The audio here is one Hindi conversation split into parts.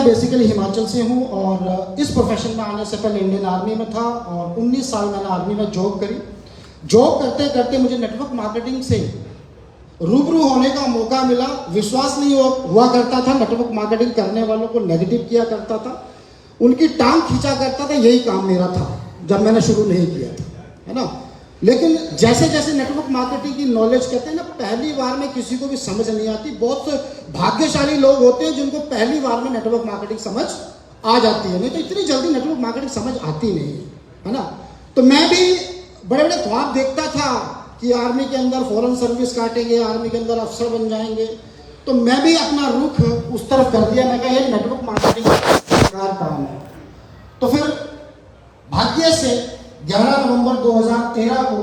मैं बेसिकली हिमाचल से हूँ और इस प्रोफेशन में आने से पहले इंडियन आर्मी में था और 19 साल मैंने आर्मी में जॉब करी। जॉब करते करते मुझे नेटवर्क मार्केटिंग से रूबरू होने का मौका मिला। विश्वास नहीं हुआ करता था, नेटवर्क मार्केटिंग करने वालों को नेगेटिव किया करता था, उनकी टांग खींचा करता था। यही काम मेरा था जब मैंने शुरू नहीं किया था, है ना। लेकिन जैसे जैसे नेटवर्क मार्केटिंग की नॉलेज, कहते हैं ना, पहली बार में किसी को भी समझ नहीं आती। बहुत भाग्यशाली लोग होते हैं जिनको पहली बार में नेटवर्क मार्केटिंग समझ आ जाती है, नहीं तो इतनी जल्दी नेटवर्क मार्केटिंग समझ आती नहीं है ना। तो मैं भी बड़े बड़े ख्वाब देखता था कि आर्मी के अंदर फॉरेन सर्विस काटेंगे, आर्मी के अंदर अफसर बन जाएंगे। तो मैं भी अपना रुख उस तरफ कर दिया। मैं कहा ये नेटवर्क मार्केटिंग बेकार काम है। तो फिर भाग्य से 11 नवंबर 2013 को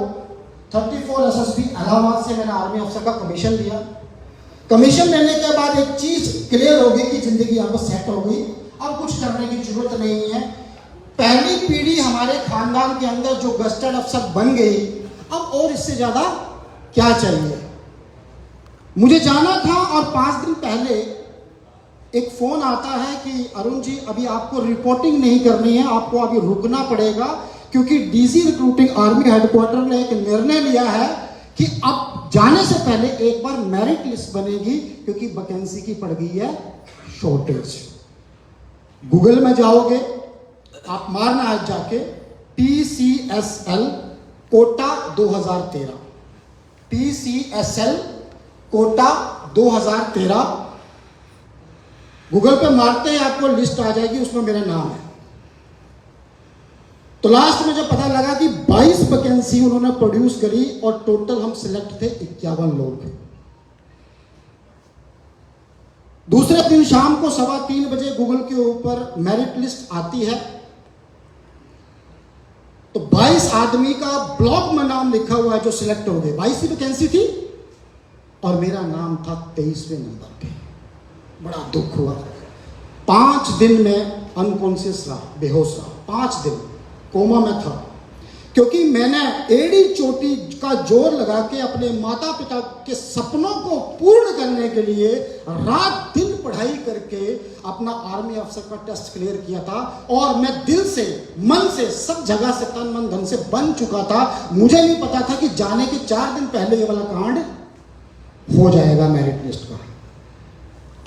34 SSB इलाहाबाद से मैंने आर्मी अफसर का कमीशन लिया। कमीशन लेने के बाद एक चीज क्लियर हो गई कि जिंदगी अब सेट हो गई, अब कुछ करने की जरूरत नहीं है। पहली पीढ़ी हमारे खानदान के अंदर जो गस्टेड अफसर बन गई, अब और इससे ज्यादा क्या चाहिए। मुझे जाना था और 5 दिन पहले एक फोन आता है कि अरुण जी अभी आपको रिपोर्टिंग नहीं करनी है, आपको अभी रुकना पड़ेगा, क्योंकि डीसी रिक्रूटिंग आर्मी हेडक्वार्टर ने एक निर्णय लिया है कि अब जाने से पहले एक बार मेरिट लिस्ट बनेगी, क्योंकि वैकेंसी की पड़ गई है शॉर्टेज। गूगल में जाओगे आप, मारना आज जाके PCSL Kota 2013, PCSL Kota 2013 Google पे मारते हैं आपको लिस्ट आ जाएगी, उसमें मेरा नाम है। तो लास्ट में जब पता लगा कि 22 वैकेंसी उन्होंने प्रोड्यूस करी और टोटल हम सिलेक्ट थे 51 लोग। दूसरे दिन शाम को 3:15 बजे गूगल के ऊपर मेरिट लिस्ट आती है। तो 22 आदमी का ब्लॉक में नाम लिखा हुआ है जो सिलेक्ट हो गए। 22 की वैकेंसी थी और मेरा नाम था 23वें नंबर पे। बड़ा दुख हुआ। 5 दिन में अनकॉन्शियस रहा, बेहोश रहा। 5 दिन कोमा में था, क्योंकि मैंने एड़ी चोटी का जोर लगा के अपने माता पिता के सपनों को पूर्ण करने के लिए रात दिन पढ़ाई करके अपना आर्मी अफसर का टेस्ट क्लियर किया था। और मैं दिल से, मन से, सब जगह से, तन मन धन से बन चुका था। मुझे नहीं पता था कि जाने के 4 दिन पहले ये वाला कांड हो जाएगा मेरिट लिस्ट का।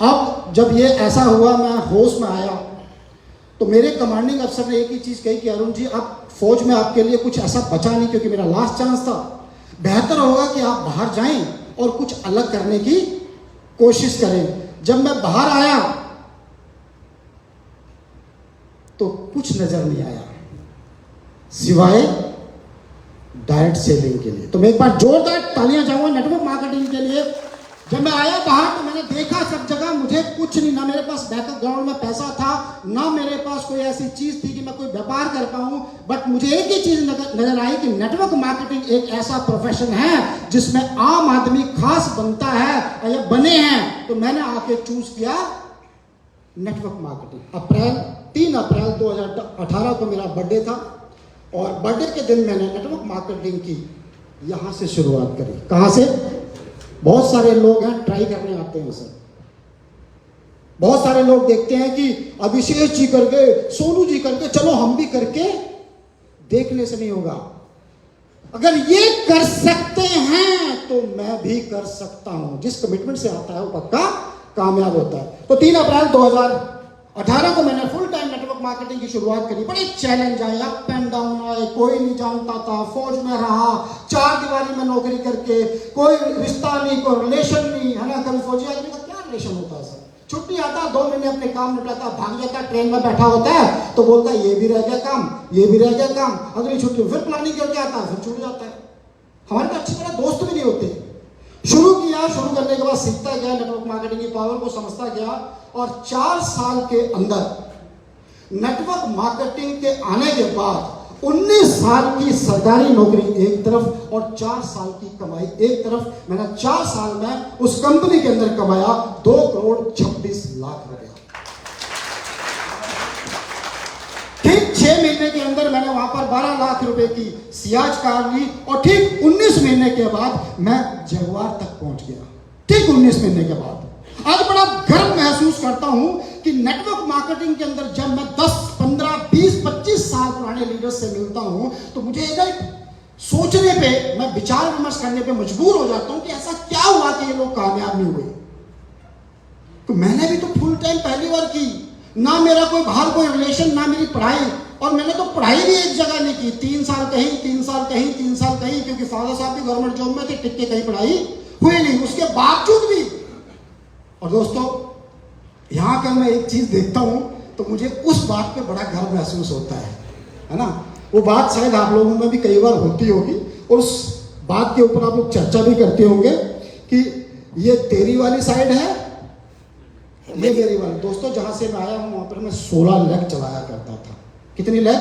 अब जब ये ऐसा हुआ, मैं होश में आया, तो मेरे कमांडिंग अफसर ने एक ही चीज कही कि अरुण जी अब फौज में आपके लिए कुछ ऐसा बचा नहीं, क्योंकि मेरा लास्ट चांस था। बेहतर होगा कि आप बाहर जाएं और कुछ अलग करने की कोशिश करें। जब मैं बाहर आया तो कुछ नजर नहीं आया सिवाय डायरेक्ट सेलिंग के लिए। तो मैं एक बार जोरदार तालियां चाहूंगा नेटवर्क मार्केटिंग के लिए। जब मैं आया बाहर तो मैंने देखा सब जगह मुझे कुछ नहीं, ना मेरे पास बैकग्राउंड में पैसा था, ना मेरे पास कोई ऐसी चीज थी कि मैं कोई व्यापार कर पाऊं। बट मुझे एक ही चीज नजर आई कि नेटवर्क मार्केटिंग एक ऐसा प्रोफेशन है जिसमें आम आदमी खास बनता है या बने हैं। तो मैंने आके चूज किया नेटवर्क मार्केटिंग। 3 अप्रैल 2018 को मेरा बर्थडे था और बर्थडे के दिन मैंने नेटवर्क मार्केटिंग की यहां से शुरुआत करी। कहां से? बहुत सारे लोग हैं ट्राई करने आते हैं सर। बहुत सारे लोग देखते हैं कि अभिषेक जी करके, सोनू जी करके, चलो हम भी करके देखने से नहीं होगा। अगर ये कर सकते हैं तो मैं भी कर सकता हूं। जिस कमिटमेंट से आता है वो पक्का कामयाब होता है। तो 3 अप्रैल 2018 को मैंने फुल टाइम नेटवर्क मार्केटिंग की शुरुआत करी। बड़े चैलेंज आए, अप एंड डाउन आए, कोई नहीं जानता था। फौज में रहा, 4 दीवारी में नौकरी करके, कोई रिश्ता नहीं, कोई रिलेशन नहीं, है ना। कभी फौजी आदमी का क्या रिलेशन होता है सर? छुट्टी आता, 2 महीने अपने काम निपटाता, भाग जाता, ट्रेन में बैठा होता है तो बोलता है ये भी रह गया काम, ये भी रह गया काम। अगली छुट्टी फिर प्लानिंग करके आता है, फिर छूट जाता है। हमारे तो अच्छी तरह दोस्त भी नहीं होते। शुरू करने के बाद सीखता गया, नेटवर्क मार्केटिंग की पावर को समझता गया और 4 साल के अंदर नेटवर्क मार्केटिंग के आने के बाद 19 साल की सरकारी नौकरी एक तरफ और 4 साल की कमाई एक तरफ। मैंने 4 साल में उस कंपनी के अंदर कमाया 2 करोड़ 26 लाख रुपया। ठीक 6 महीने के अंदर मैंने वहां पर 12 लाख रुपए की सियाज कार ली और ठीक 19 महीने के बाद मैं जगुआर तक पहुंच गया। ठीक 19 महीने के बाद आज बड़ा गर्व महसूस करता हूं कि नेटवर्क मार्केटिंग के अंदर जब मैं 10, 15, 20, 25 साल पुराने लीडर्स से मिलता हूं तो मुझे एक सोचने पे, मैं विचार विमर्श करने पे मजबूर हो जाता हूं कि ऐसा क्या हुआ कि ये लोग कामयाब नहीं हुए। तो मैंने भी तो फुल टाइम पहली बार की, ना मेरा कोई बाहर कोई रिलेशन, ना मेरी पढ़ाई, और मैंने तो पढ़ाई भी एक जगह नहीं की, 3 साल कहीं, 3 साल कहीं, 3 साल कहीं, क्योंकि फादर साहब भी गवर्नमेंट जॉब में थे, टिक के कहीं पढ़ाई हुई नहीं, उसके बावजूद भी। और दोस्तों यहाँ कर मैं एक चीज देखता हूं तो मुझे उस बात पे बड़ा गर्व महसूस होता है ना। वो बात शायद आप लोगों में भी कई बार होती होगी, और उस बात के ऊपर आप लोग चर्चा भी करते होंगे कि ये तेरी वाली साइड है, ये मेरी वाली। दोस्तों जहां से मैं आया हूं वहां पर मैं 16 लैग चलाया करता था। कितनी lag?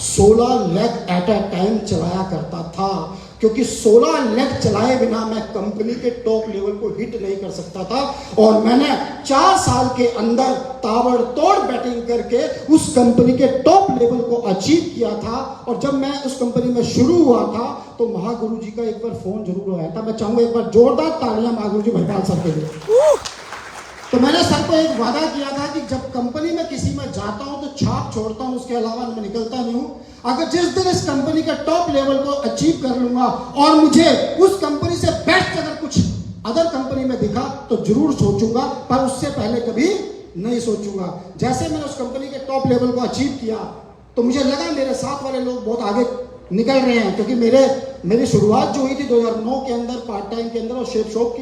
16 lag at a time चलाया करता था, क्योंकि 16 लैग चलाए बिना मैं कंपनी के टॉप लेवल को हिट नहीं कर सकता था। और मैंने 4 साल के अंदर ताबड़तोड़ बैटिंग करके उस कंपनी के टॉप लेवल को अचीव किया था। और जब मैं उस कंपनी में शुरू हुआ था तो महागुरु जी का एक बार फोन जरूर आया था। मैं चाहूंगा एक बार जोरदार तालियां महागुरु जी महिपाल सर के लिए। तो मैंने सर को एक वादा किया था कि जब कंपनी में किसी में जाता हूं तो छाप छोड़ता हूं, उसके अलावा मैं निकलता नहीं हूं। अगर जिस दिन इस कंपनी के टॉप लेवल को अचीव कर लूंगा और मुझे उस कंपनी से बेस्ट अगर कुछ अदर कंपनी में दिखा तो जरूर सोचूंगा, पर उससे पहले कभी नहीं सोचूंगा। जैसे मैंने उस कंपनी के टॉप लेवल को अचीव किया तो मुझे लगा मेरे साथ वाले लोग बहुत आगे निकल रहे हैं, क्योंकि मेरी शुरुआत जो हुई थी 2009 के अंदर पार्ट टाइम के अंदर और शेप शॉप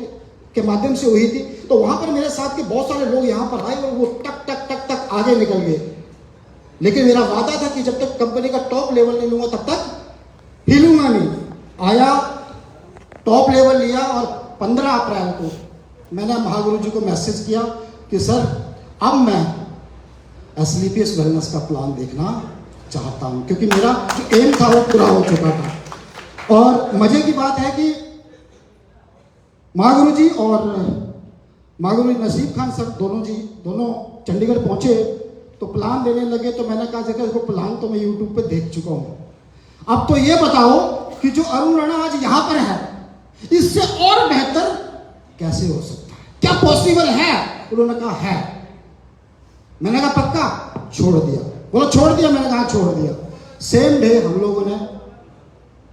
के माध्यम से हुई थी, तो वहां पर मेरे साथ के बहुत सारे लोग यहां पर आए और वो टक टक टक तक आगे निकल गए। लेकिन मेरा वादा था कि जब तक कंपनी का टॉप लेवल नहीं लूंगा तब तक हिलूंगा नहीं। आया, टॉप लेवल लिया, और 15 अप्रैल को मैंने महागुरु जी को मैसेज किया कि सर अब मैं एसलीपीएस वेलनेस का प्लान देखना चाहता हूं, क्योंकि मेरा जो एम था वो पूरा हो चुका था। और मजे की बात है कि महागुरु जी और महागुरु नसीब खान सर दोनों चंडीगढ़ पहुंचे तो प्लान देने लगे। तो मैंने कहा जगह इसको प्लान तो मैं यूट्यूब पे देख चुका हूं, अब तो ये बताओ कि जो अरुण राणा आज यहां पर है इससे और बेहतर कैसे हो सकता है, क्या पॉसिबल है? उन्होंने कहा है। मैंने कहा पक्का? छोड़ दिया। बोलो छोड़ दिया? मैंने कहा छोड़ दिया। सेम डे हम लोगों ने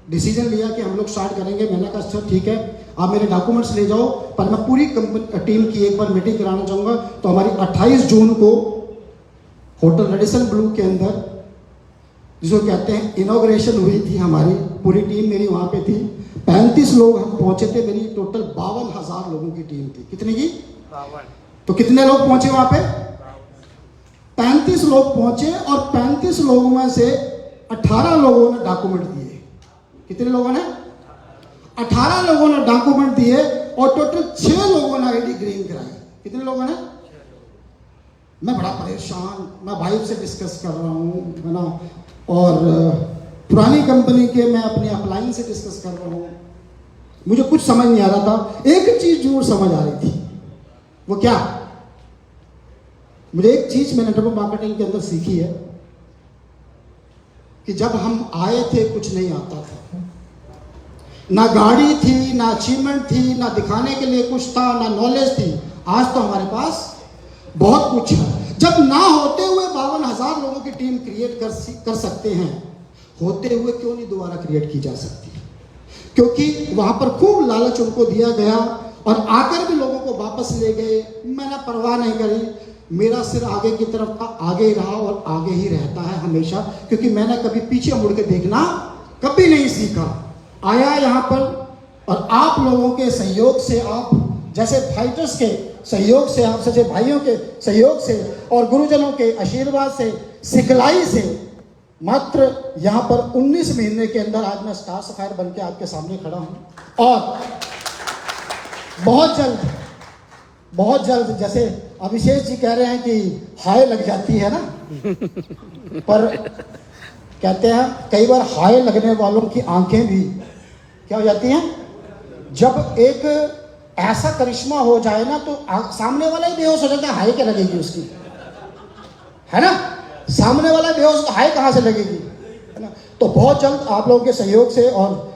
डिसीजन लिया कि हम लोग स्टार्ट करेंगे। मैंने कहा सर ठीक है, आप मेरे डॉक्यूमेंट्स ले जाओ, पर मैं पूरी टीम की एक बार मीटिंग कराना चाहूंगा। तो हमारी 28 जून को होटल रेडिसन ब्लू के अंदर, जिसको कहते हैं इनॉग्रेशन हुई थी, हमारी पूरी टीम मेरी वहां पे थी। 35 लोग हम पहुंचे थे, मेरी टोटल 52,000 लोगों की टीम थी। कितने की? 52। तो कितने लोग पहुंचे वहां पे? 35 लोग पहुंचे, और 35 लोगों में से 18 लोगों ने डॉक्यूमेंट दिए। कितने लोगों ने? 18 लोगों ने डॉक्यूमेंट दिए, और टोटल 6 लोगों ने आईडी ग्रीन कराई। कितने लोगों ने? मैं बड़ा परेशान, मैं वाइफ से डिस्कस कर रहा हूँ, है ना, और पुरानी कंपनी के मैं अपने अपलाइन से डिस्कस कर रहा हूँ। मुझे कुछ समझ नहीं आ रहा था। एक चीज जरूर समझ आ रही थी, वो क्या? मुझे एक चीज मैंने नेटवर्क मार्केटिंग के अंदर सीखी है कि जब हम आए थे कुछ नहीं आता था, ना गाड़ी थी, ना अचीवमेंट थी, ना दिखाने के लिए कुछ था, ना नॉलेज थी। आज तो हमारे पास बहुत कुछ है। जब ना होते हुए 52,000 लोगों की टीम क्रिएट कर सकते हैं, होते हुए क्यों नहीं दोबारा क्रिएट की जा सकती? क्योंकि वहां पर खूब लालच उनको दिया गया और आकर भी लोगों को वापस ले गए। मैंने परवाह नहीं करी, मेरा सिर आगे की तरफ था, आगे ही रहा और आगे ही रहता है हमेशा, क्योंकि मैंने कभी पीछे मुड़ के देखना कभी नहीं सीखा। आया यहाँ पर, और आप लोगों के सहयोग से, आप जैसे फाइटर्स के सहयोग से, आप सच्चे भाइयों के सहयोग से और गुरुजनों के आशीर्वाद से, सिखलाई से, मात्र यहाँ पर 19 महीने के अंदर आज मैं स्टार सफायर बन के आपके सामने खड़ा हूँ। और बहुत जल्द जैसे अभिषेक जी कह रहे हैं कि हाय लग जाती है ना, पर कहते हैं कई बार हाय लगने वालों की आंखें भी क्या हो जाती हैं? जब एक ऐसा करिश्मा हो जाए ना तो सामने वाला ही बेहोश हो जाता है। हाय क्या लगेगी उसकी, है ना? सामने वाला बेहोश, हाय कहां से लगेगी, है ना? तो बहुत जल्द आप लोगों के सहयोग से और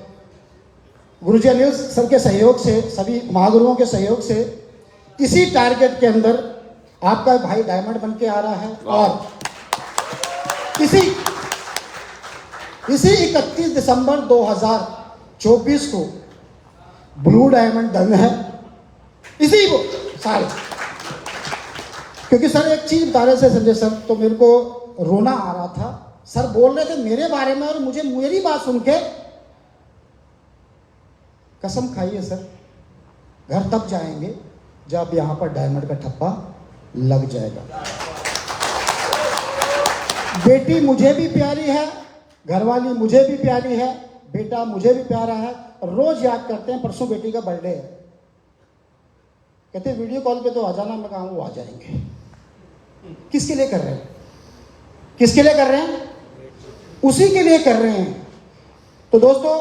गुरुजी अनिल सर के सहयोग से, सभी महागुरुओं के सहयोग से, इसी टारगेट के अंदर आपका भाई डायमंड बन के आ रहा है। और इसी 31 दिसंबर 2024 को ब्लू डायमंड डन है। इसी वो सारे, क्योंकि सर एक चीज बता रहे थे संजय सर, तो मेरे को रोना आ रहा था। सर बोल रहे थे मेरे बारे में और मुझे मेरी बात सुन के कसम खाइए सर, घर तब जाएंगे जब यहां पर डायमंड का ठप्पा लग जाएगा। बेटी मुझे भी प्यारी है, घरवाली मुझे भी प्यारी है, बेटा मुझे भी प्यारा है। रोज याद करते हैं, परसों बेटी का बर्थडे है, कहते हैं वीडियो कॉल पे तो आ जाना। मैं कहा वो आ जाएंगे। किसके लिए कर रहे हैं? किसके लिए कर रहे हैं? उसी के लिए कर रहे हैं। तो दोस्तों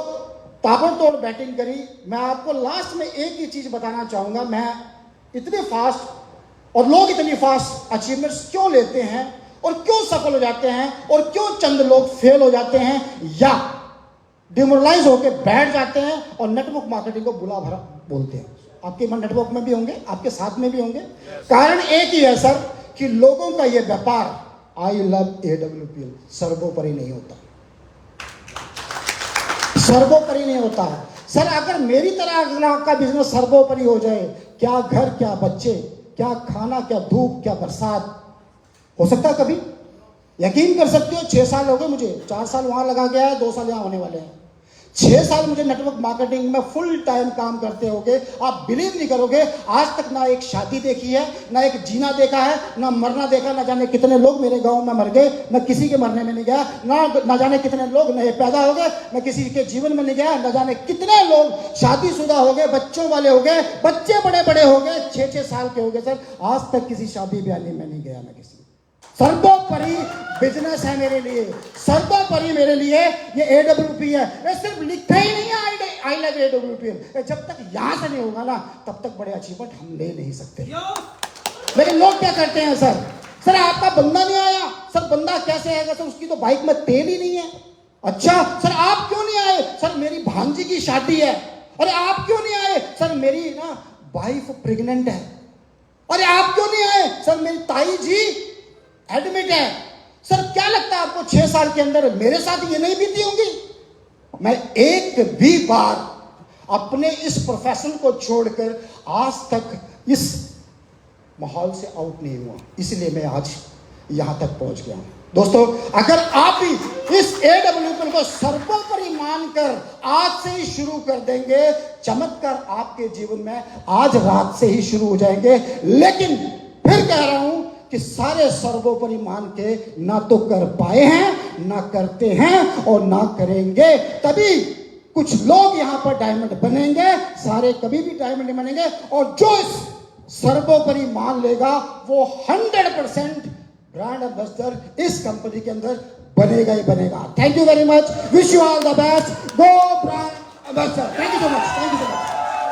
ताबड़तोड़ बैटिंग करी। मैं आपको लास्ट में एक ही चीज बताना चाहूंगा, मैं इतने फास्ट और लोग इतनी फास्ट अचीवमेंट्स क्यों लेते हैं और क्यों सफल हो जाते हैं और क्यों चंद लोग फेल हो जाते हैं या डिमोरलाइज होकर बैठ जाते हैं और नेटवर्क मार्केटिंग को बुला भरा बोलते हैं। आपके मन नेटवर्क में भी होंगे, आपके साथ में भी होंगे। कारण एक ही है सर कि लोगों का यह व्यापार आई लव AWPL सर्वोपरि नहीं होता, सर्वोपरि नहीं होता है सर। अगर मेरी तरह अगला का बिजनेस सर्वोपरि हो जाए, क्या घर, क्या बच्चे, क्या खाना, क्या धूप, क्या बरसात हो सकता है कभी? यकीन कर सकते हो 6 साल हो गए मुझे, 4 साल वहां लगा गया है, 2 साल यहां होने वाले हैं। 6 साल मुझे नेटवर्क मार्केटिंग में फुल टाइम काम करते होगे। आप बिलीव नहीं करोगे, आज तक ना एक शादी देखी है, ना एक जीना देखा है, ना मरना देखा। ना जाने कितने लोग मेरे गांव में मर गए, ना किसी के मरने में नहीं गया। ना जाने कितने लोग नए पैदा हो गए, ना किसी के जीवन में नहीं गया। ना जाने कितने लोग शादीशुदा हो गए, बच्चों वाले हो गए, बच्चे बड़े बड़े हो गए, 6-6 साल के हो गए सर। आज तक किसी शादी ब्याह में नहीं गया, ना किसी। सर्वोपरि बिजनेस है मेरे लिए, सर्वोपरि मेरे लिए ये AWP है। ये सिर्फ लिखा ही नहीं है आई लव AWPL। जब तक यहां से नहीं होगा ना, तब तक बड़े अचीवमेंट हम ले नहीं सकते। लेकिन लोग क्या करते हैं सर, सर आपका बंदा नहीं आया। सर बंदा कैसे आएगा सर, उसकी तो बाइक में तेल ही नहीं है। अच्छा सर आप क्यों नहीं आए? सर मेरी भांजी की शादी है। अरे आप क्यों नहीं आए? सर मेरी ना वाइफ प्रेग्नेंट है। अरे आप क्यों नहीं आए? सर मेरी ताई जी एडमिट है। सर क्या लगता है आपको 6 साल के अंदर मेरे साथ ये नहीं बीती होंगी? मैं एक भी बार अपने इस प्रोफेशन को छोड़कर आज तक इस माहौल से आउट नहीं हुआ, इसलिए मैं आज यहां तक पहुंच गया हूं। दोस्तों अगर आप भी इस AWPL को सर्वोपरि मानकर आज से ही शुरू कर देंगे, चमत्कार आपके जीवन में आज रात से ही शुरू हो जाएंगे। लेकिन फिर कह रहा हूं कि सारे सर्वोपरि मान के ना तो कर पाए हैं, ना करते हैं और ना करेंगे। तभी कुछ लोग यहां पर डायमंड बनेंगे, सारे कभी भी डायमंड नहीं बनेंगे। और जो इस सर्वोपरि मान लेगा वो 100% ब्रांड एम्बेसडर इस कंपनी के अंदर बनेगा ही बनेगा। Thank you very much, wish you all the best, go brand ambassador. Thank you so much, thank you so much.